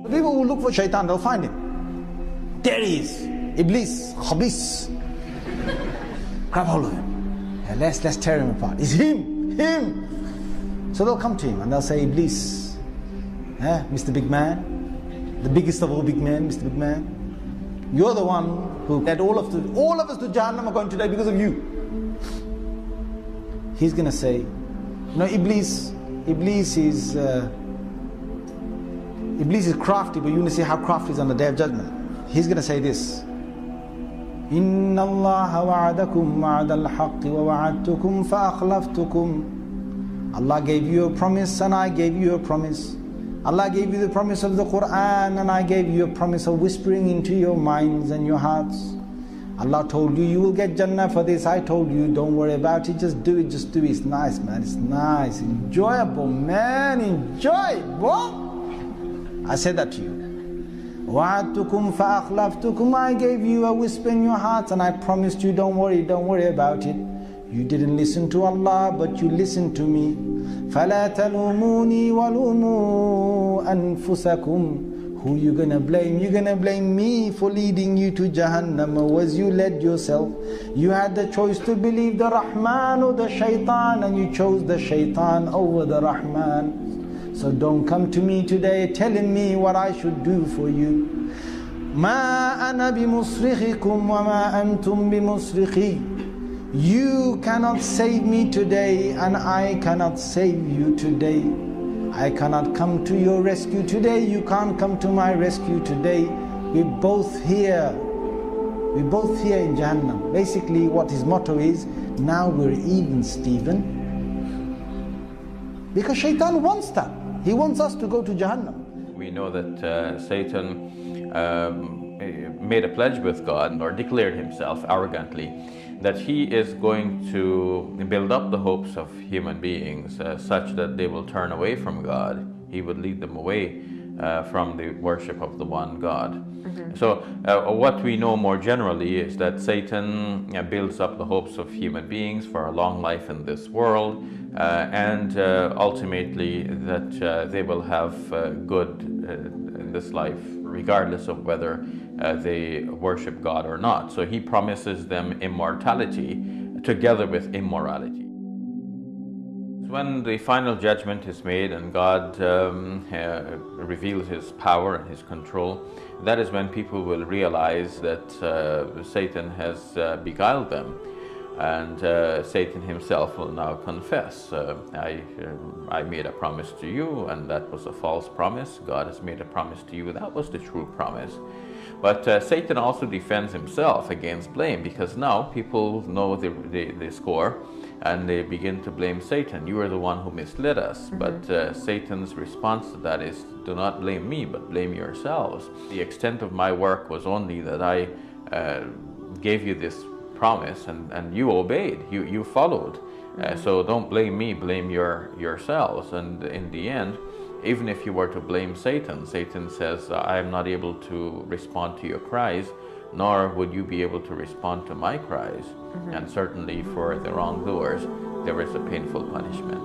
People who look for shaitan, they'll find him. There he is. Iblis, Khabis. Grab hold of him. Yeah, let's tear him apart. It's him. So they'll come to him and they'll say, Iblis, Mr. Big Man, the biggest of all big men, Mr. Big Man. You're the one who led all of us to Jahannam are going today because of you. He's going to say, Iblis is crafty, but you're going to see how crafty is on the Day of Judgment. He's going to say this. Inna Allah wa'adakum wa'ada al-haqq wa wa'adtukum fa'akhlaftukum. Allah gave you a promise and I gave you a promise. Allah gave you the promise of the Quran and I gave you a promise of whispering into your minds and your hearts. Allah told you, you will get Jannah for this. I told you, don't worry about it, just do it, It's nice, man, it's nice, enjoyable, man, enjoy it, boy. I said that to you. وَعَدْتُكُمْ فَأَخْلَفْتُكُمْ. I gave you a whisper in your hearts and I promised you, don't worry about it. You didn't listen to Allah, but you listened to me. فَلَا تَلُومُونِي وَلُومُوا أَنفُسَكُمْ. Who you gonna blame? You're gonna blame me for leading you to Jahannam, or was you led yourself? You had the choice to believe the Rahman or the Shaitan, and you chose the Shaitan over the Rahman. So don't come to me today telling me what I should do for you. مَا أَنَا بِمُصْرِخِكُمْ وَمَا أَنْتُمْ بِمُصْرِخِي. You cannot save me today, and I cannot save you today. I cannot come to your rescue today. You can't come to my rescue today. We're both here. We're both here in Jahannam. Basically, what his motto is, now we're even, Stephen. Because Shaitan wants that. He wants us to go to Jahannam. We know that Satan made a pledge with God, or declared himself arrogantly, that he is going to build up the hopes of human beings such that they will turn away from God. He would lead them away from the worship of the one God. So what we know more generally is that Satan builds up the hopes of human beings for a long life in this world, and ultimately that they will have good in this life regardless of whether they worship God or not. So he promises them immortality together with immorality. When the final judgment is made and God reveals his power and his control, that is when people will realize that Satan has beguiled them, and Satan himself will now confess, I made a promise to you and that was a false promise. God has made a promise to you, that was the true promise. But Satan also defends himself against blame, because now people know the score and they begin to blame Satan. You are the one who misled us. But Satan's response to that is, do not blame me, but blame yourselves. The extent of my work was only that I gave you this promise and you obeyed, you followed. So don't blame me, blame yourselves. And in the end, even if you were to blame Satan, Satan says, I am not able to respond to your cries, nor would you be able to respond to my cries. And certainly for the wrongdoers, there is a painful punishment.